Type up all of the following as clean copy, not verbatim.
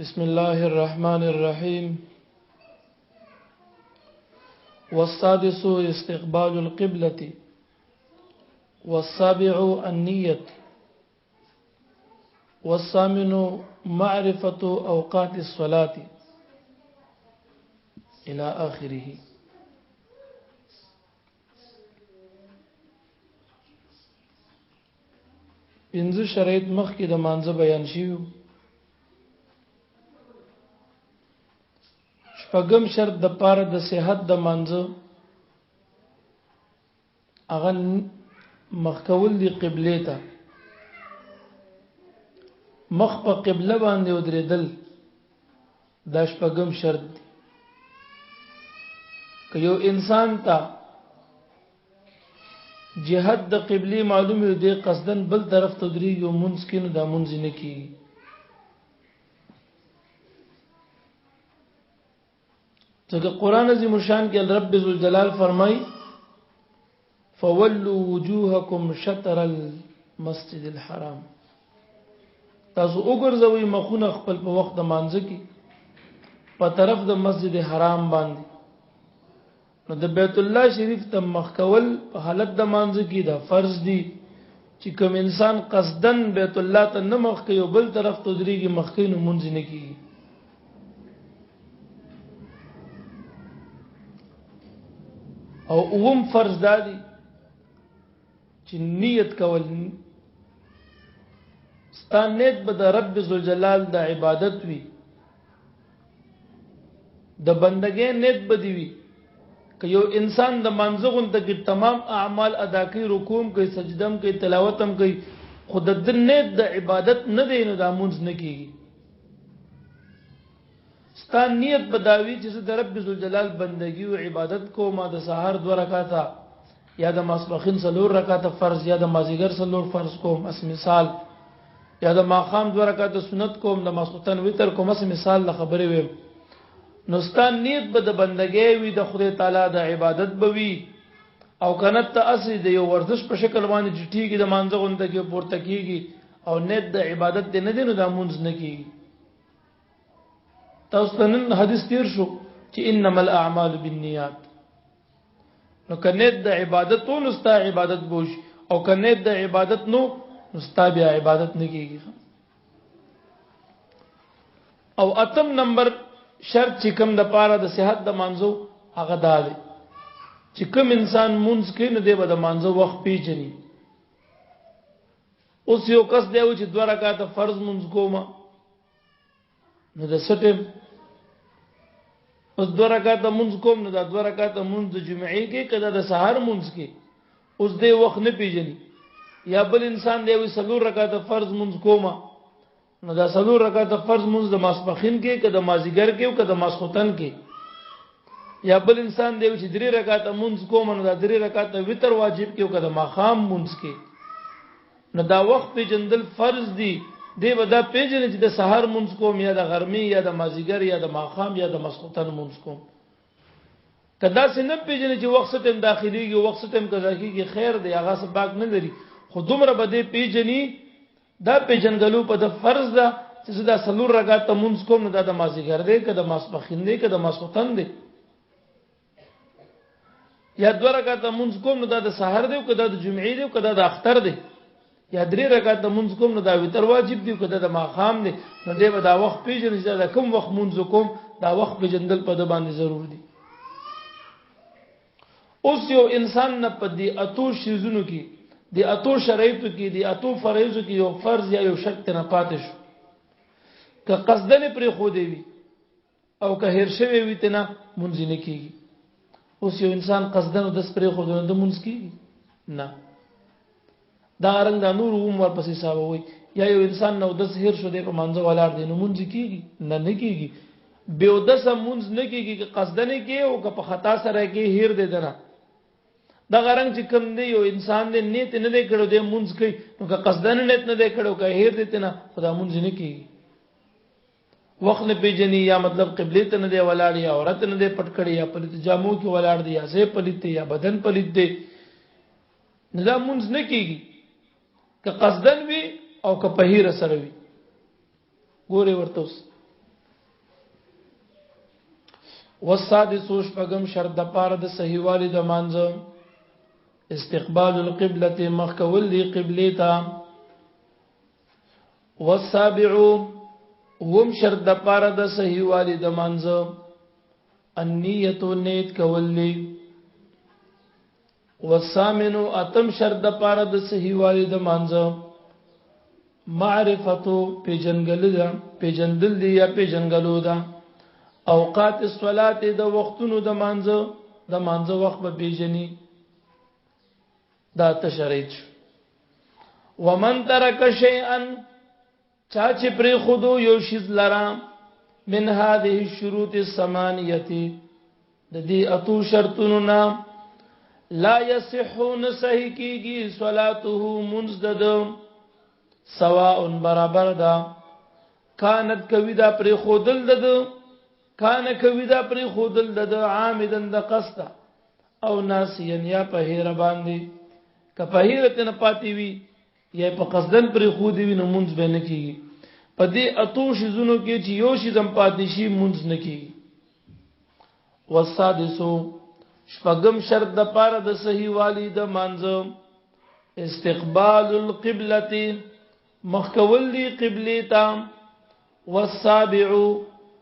بسم الله الرحمن الرحيم. والسادس استقبال القبلة، والسابع النية، والثامن معرفة أوقات الصلاة إلى آخره. پنځه شرایط مخکې د مانځه بیان شیو. شپږم شرط د پاره د صحت د مانځه هغه مخکول دی قبله ته، مخ په قبله باندې ودرېدل دا شپږم شرط دی. که یو انسان ته جهت د قبله معلومه دی قصدن بل طرف ته درېږي او مونږ کینو دا مونږ نه کیږي. ځکه قران عظیم شان کې رب ذو الجلال فرمای فولوا وجوهکم شطر المسجد الحرام، تاسو وګرځوي مخونه خپل په وخت د مانځه کې په طرف د مسجد حرام باندې. نو د بیت الله شریف ته مخ کول په حالت د مانځه کې دا فرض دی چې کوم انسان قصدن بیت الله ته نه مخ کوي بل طرف ته درېږي مخ کوي نو مونږ نه کیږي. او اوم فرض دادی چې نیت کول، ستان نیت به د رب ذوالجلال د عبادت وي، د بندګۍ نیت به دی وي. که یو انسان د منځغون ته کې تمام اعمال ادا کوي، رکوع کوي، سجدم کوي، تلاوتم کوي، خود د نیت د عبادت نه دی نو د مونږ نه کیږي. ستان نیت بداوی چې د رب ذوالجلال بندگی او عبادت کو ما د سحر 2 رکعاته یا د ماسپخین 4 رکعاته فرض یا د مازیګر 4 فرض کوم اس مثال، یا د ماخام 2 رکعاته سنت کوم، د ماسختن وتر کوم اس مثال له خبرې ویم. نو ستان نیت به د بندگی وي، د خدای تعالی د عبادت بوي، او کنت ته اصلي د یو ورزش په شکل باندې چټیږي د مانځه غونډه کې پورته کیږي او نیت د عبادت دې نه دي نو د مونږ نه کیږي. تاسو ته نن حدیث تیر شو چې انما الاعمال بالنیات. نو کنه د عبادت او نستا عبادت بوش او کنه د عبادت نو نستا بیا عبادت نه کیږي. او اتم نمبر شرط چې کوم د پاره د صحت د مانځو هغه داله چې کوم انسان مونږ کې نه دی به د مانځو وخت پیژني. اوس یو کس دی چې 2 رکعات فرض مونږ کوما نو د سټم اوس 2 رکعات مونږ کوم نو دا 2 رکعات مونږ د جمعې کې کده د سحر مونږ کې اوس دې وخت نه پیژني. یا بل انسان دی وي 4 رکعات فرض مونږ کوما نو دا 4 رکعات فرض مونږ د ماسپخین کې کده مازیګر کې او کده ماسختن کې. یا بل انسان دی چې 3 رکعات مونږ کوم نو دا 3 رکعات وتر واجب کې او کده ماخام مونږ کې. نو دا وخت پیژندل فرض دی. دی ودا پیژنې چې د سحر مونږ کوم یا د غرمې یا د مازیګر یا د ماخام یا د مسختن مونږ کوم. کدا څنګه پیژنې چې وخت ته داخليږي وخت ته قضا کیږي خیر دی هغه سبق نه لري، خو دومره بده پیژنې دا پیژنګلو په د فرض ده چې دا 4 رکعات مونږ کوم نو دا د مازیګر دی کده ماسپخین دی کده مسختن دی. یا 2 رکعات مونږ کوم نو دا د سحر دی کده د جمعې دی کده د اختر دی. یا 3 رکعات مونږ کوم نو دا وتر واجب دی کده د ماخام دی. نو دی به دا وخت پیژنې چې دا کوم وخت مونږ کوم دا وخت پیژندل په د باندې ضرور دی. اوس یو انسان نه په دې اتو شیزونو کې دې اتو شرایطو کې دې اتو فرایضو کې یو فرض یا یو شرط نه پاتې شو، که قصدن پر خو دی وي او که هر شوی وي تنه مونږ نه کیږي. اوس یو انسان قصدن د سپری خو د مونږ کیږي نه، دا رنګ د نور عمر پسې حساب وي. یا یو انسان نو د سحر شو دی په منځو ولاړ دی نو مونږ کیږي نه کیږي. به د سم مونږ نه کیږي که قصدن کې او که په خطا سره کې هیر دی دنه. دا غرنګ چې کوم دی یو انسان دې نیت نه دی کړو دی مونږ کوي نو که قصدن نیت نه دی کړو که هیر دی نه خدا مونږ نه کیږي. وخت نه پیژني یا مطلب قبله ته نه دی ولاړ یا عورت نه دی پټ کړی یا پلیت جامو کې ولاړ دی یا سه پلیت یا بدن پلیت دی نه دا مونږ نه کیږي. که قصدن وي او که په هیر سره وي ګوره ورته اوس والسادس شپږم شرط د پاره د صحیح والی د مانځه استقبال القبلة مخکول دی قبله ته. والسابع هم شرط د پاره د صحیح والی د مانځه النیت نیت کول دی. والثامن اتم شرط د پاره د صحیح والی د مانځه معرفتو پیجندل دی یا پیجنګلو ده اوقات الصلاه د وختونو د مانځه وخت به پیجنی دا تشریح. ومن ترک شیئا چا چې پری خودو یو شیز لرا من هذه الشروط الثمانیه د دې اتو شرطونو نا لا يصحون صحیح کیږي صلاته منزدد سواء برابر دا کانت کوي دا پر خودل دد کان کوي دا پر خودل دد عامدن د قصد او ناسین یا په هیر باندې که په هیرت نه پاتې وي یا په قصدن پر خودي وي نو منځ به نه کیږي. په دې اتو شزونو کې چې یو شي زم پاتې شي منځ نه کیږي. والسادسو شپږم شرط د پاره د صحیح والی د مانځه استقبال القبلة مخکول دی قبله ته. والسابع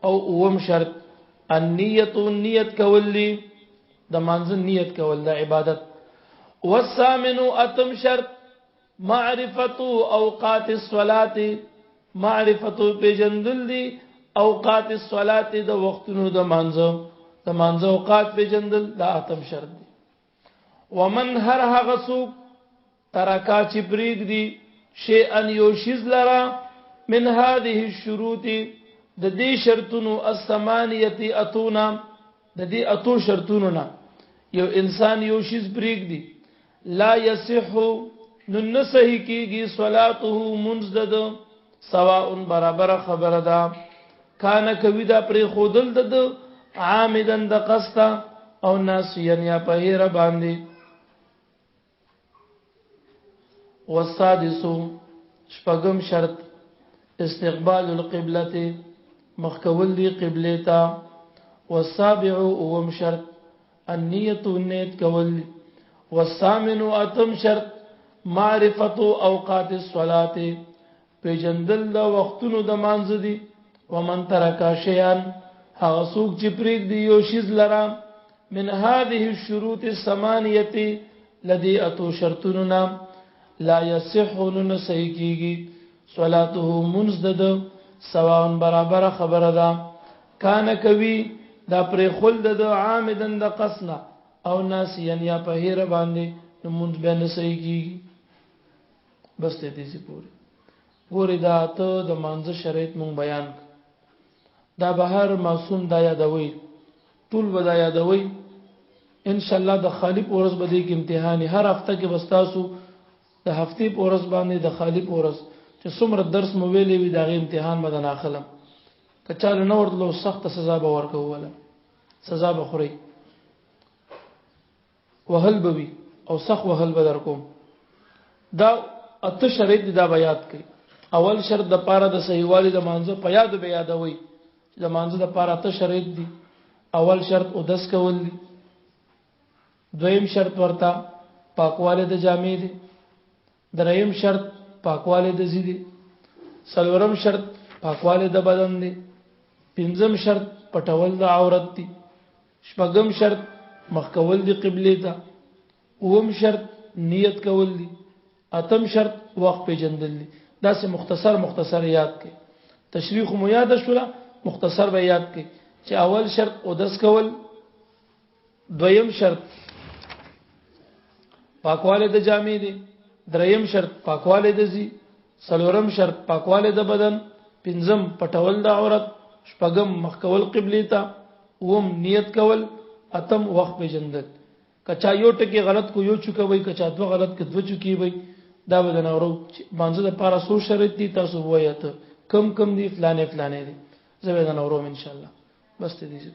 او اوم شرط النیت نیت کول دی د مانځه نیت کول د عبادت. والثامن اتم شرط معرفت اوقات الصلاه معرفت پیجندل دی اوقات الصلاه د وختونو د مانځه اوقات پیجندل دا اتم شرط دی. ومن هر هغه څوک ترکا چې پریګ دی شیئا یوشز لرا من هذه الشروط د دې شرطونو الثمانیه اتونا د دې اتو شرطونو نه یو انسان یوشز پریګ دی لا يصح ننسه کیږي صلاته منزدد سواء برابر خبر ده کان کوي دا پر خودل د عامدن د قصد او ناسین یا په هیر باندې. والسادس شپږم شرط استقبال القبلة مخکول دی قبله ته. والسابع اوم شرط النیت نیت کول. والثامن اتم شرط معرفت اوقات الصلاه پیجندل د وختونو د مانځ دي. ومن ترک شیئا هغه څوک چې پریږ دی یو شیز لرا من هذه الشروط الثمانیه لدی اتو شرطونو نام لا يصحون نسیکیږي صلاته منزدد سواء برابر خبره ده کان کوي دا پر خلد د عامدن د قصنا او ناسین یا په هیر باندې منځ به نسیکیږي. بس دې سي پوری ګوري دا ته د منځ شرایط مون بیان دا بهر معصوم دا یادوي ټول ودا یادوي ان شاء الله. د خالق اورس بده کې امتحان هر هفته کې بستاسو د هفتې اورس باندې د خالق اورس چې څومره درس مو ویلې وي دا غي امتحان بدن اخلم کچاله نو ورته سخت سزا به ورکوله سزا به خوري وهل بوي او سخ وهل بدر کوم. دا اته شرط دا بیات کوي. اول شرط د پاره د صحیح والی د مانزه په یاد به یادوي د مانزه د پاره ته شرط دي. اول شرط او دس کول دي. دویم شرط ورته پاکواله د جامې دي. دریم شرط پاکواله د زیدي. څلورم شرط پاکواله د بدن دي. پنځم شرط پټول د عورت دي. شپږم شرط مخکول دی قبله ته. اوم شرط نیت کول دي. اتم شرط وخت پیجندل دي. دا سه مختصر یاد کړئ. تشریح مو یاد شولا مختصر به یاد کړئ چې اول شرط او دس کول. دویم شرط پاکواله د جامې دي. دریم شرط پاکواله د زی. څلورم شرط پاکواله د بدن. پنځم پټول د عورت. شپږم مخکول قبله ته. اوم نیت کول. اتم وخت پیجندل. کچا یو ټکی غلط کو یو چوکا وای کچا دو غلط ک دو چوکی وای دا بدن اورو باندې د پارا سو شرط دي تاسو وایته کم دي فلانه دي زبدان اورو ان شاء الله. بس دې دې